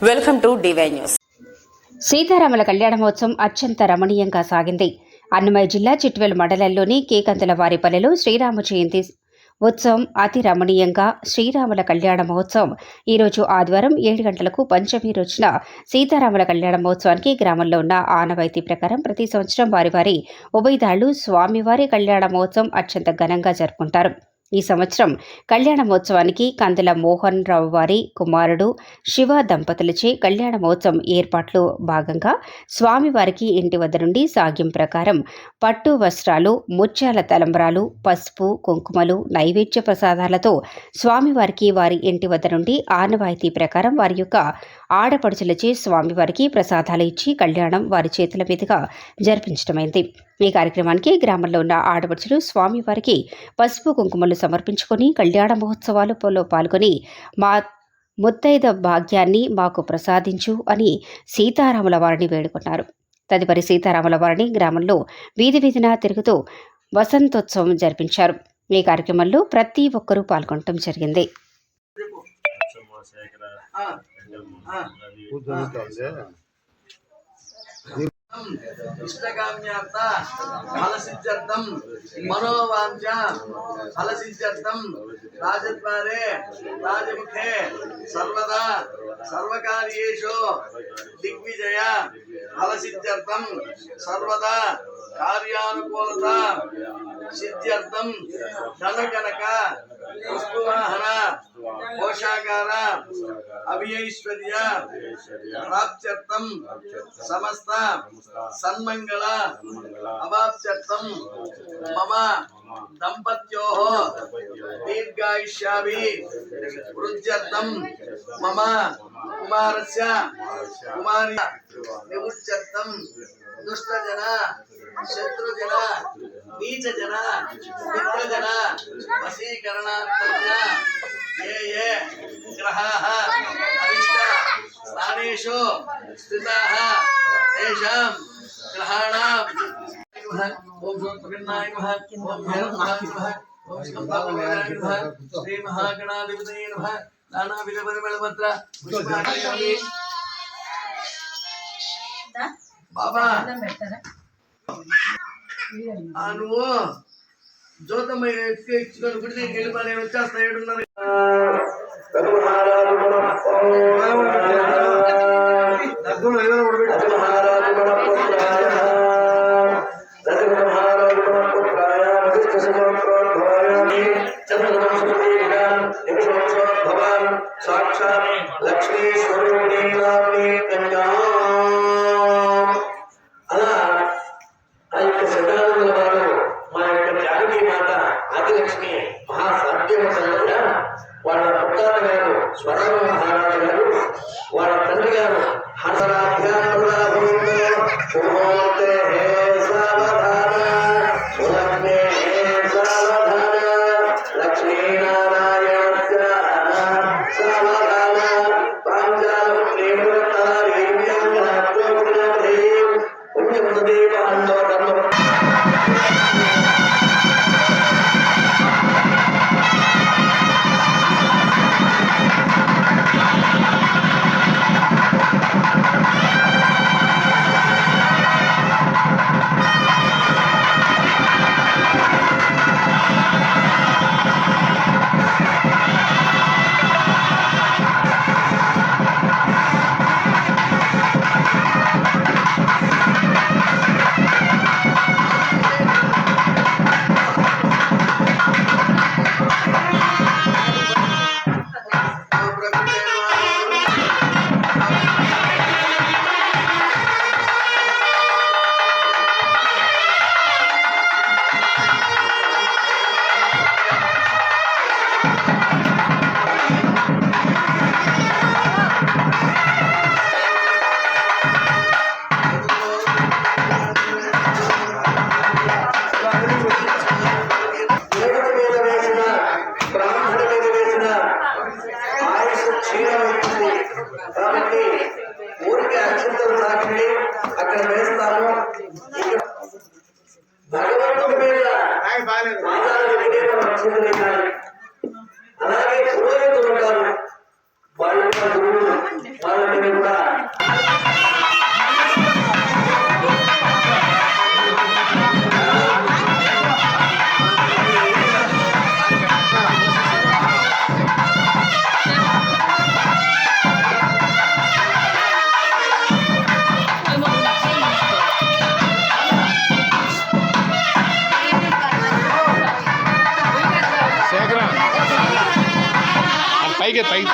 Welcome to DY news. సీతారాముల కళ్యాణ మహోత్సవం అత్యంత రమణీయంగా సాగింది. అన్నమయ్య జిల్లా చిట్వేలు మండలంలోని కేకంతుల వారిపల్లెలో శ్రీరామ జయంతి ఉత్సవం అతి రమణీయంగా శ్రీరాముల కళ్యాణ మహోత్సవం ఈరోజు ఆదివారం 7 గంటలకు పంచమి రోజున సీతారాముల కళ్యాణ మహోత్సవానికి గ్రామంలో ఉన్న ఆనవాయితీ ప్రకారం ప్రతి సంవత్సరం వారి ఉభయదాళ్లు స్వామివారి కళ్యాణ మహోత్సవం అత్యంత ఘనంగా జరుపుకుంటారు. ఈ సంవత్సరం కళ్యాణ మహోత్సవానికి కందుల మోహన్ రావు వారి కుమారుడు శివ దంపతులచే కళ్యాణ మహోత్సవం ఏర్పాట్లు భాగంగా స్వామివారికి ఇంటి వద్ద నుండి సాగ్యం ప్రకారం పట్టు వస్త్రాలు, ముత్యాల తలంబ్రాలు, పసుపు, కుంకుమలు, నైవేద్య ప్రసాదాలతో స్వామివారికి వారి ఇంటి వద్ద నుండి ఆనవాయితీ ప్రకారం వారి యొక్క ఆడపడుచులచే స్వామివారికి ప్రసాదాలు ఇచ్చి కళ్యాణం వారి చేతుల మీదుగా జరిపించడమైంది. ఈ కార్యక్రమానికి గ్రామంలో ఉన్న ఆడపడుచులు స్వామివారికి పసుపు కుంకుమలు సమర్పించుకొని కళ్యాణ మహోత్సవాలలో పాల్గొని మా ముత్తైద భాగ్యాన్ని మాకు ప్రసాదించు అని సీతారాముల వారిని వేడుకున్నారు. తదుపరి సీతారాముల వారిని గ్రామంలో వీధి వీధిన తిరుగుతూ వసంతోత్సవం జరిపించారు. ఈ కార్యక్రమంలో ప్రతి ఒక్కరూ పాల్గొనడం జరిగింది. ఇష్టకామ్యార్థ ఫలసిద్ధ్యర్థం మనోవాంఛ ఫలసిద్ధ్యర్థం రాజద్వారే రాజముఖే సర్వదా సర్వకార్యేషు దిగ్విజయ ఫలసిద్ధ్యర్థం సర్వదా కార్యానుకూలత సిద్ధ్యర్థం ధనకనక పుష్పవాహన పోషాకార అభియైశ్వర్య ప్రాప్త్యర్థం సమస్త సన్మంగళ అవాప్త్యర్థం మమ దంపత్యోః దీర్ఘాయుష్యాభి వృద్ధ్యర్థం మమ కుమారస్య కుమారి నివృత్త్యర్థం దుష్టజన శత్రుజన నీచజన మిత్రజన వశీకరణార్థంగా ఏ గ్రహాः అరిష్ట స్థానేషు స్థితాः తేషాం గ్రహాణాం ఓం సోత్పకర్ణాయ నమః ఓం భైరవాయ నమః ఓం స్కందాపకాయ నమః శ్రీ మహాగణాధిపతయే నమః నానావిధ పరిమళపత్ర పుష్పాణి బాబా నువ్వు జ్యోతమ్మ ఇచ్చుకొని గుడి దగ్గరికి వెళ్ళిపో, నేను వచ్చేస్తా. 7:30 సాక్షాత్ లక్ష్మీ స్వరూపిణీ కన్యా. అలా ఆ యొక్క సిద్ధాంతుల వారు మా యొక్క జానకి మాత ఆదిలక్ష్మి మహాసాధ్యవంతంగా వాళ్ళ పుట్టాత గారు స్వరామ మహారాజు గారు, వాళ్ళ తండ్రి గారు పైకి అసలు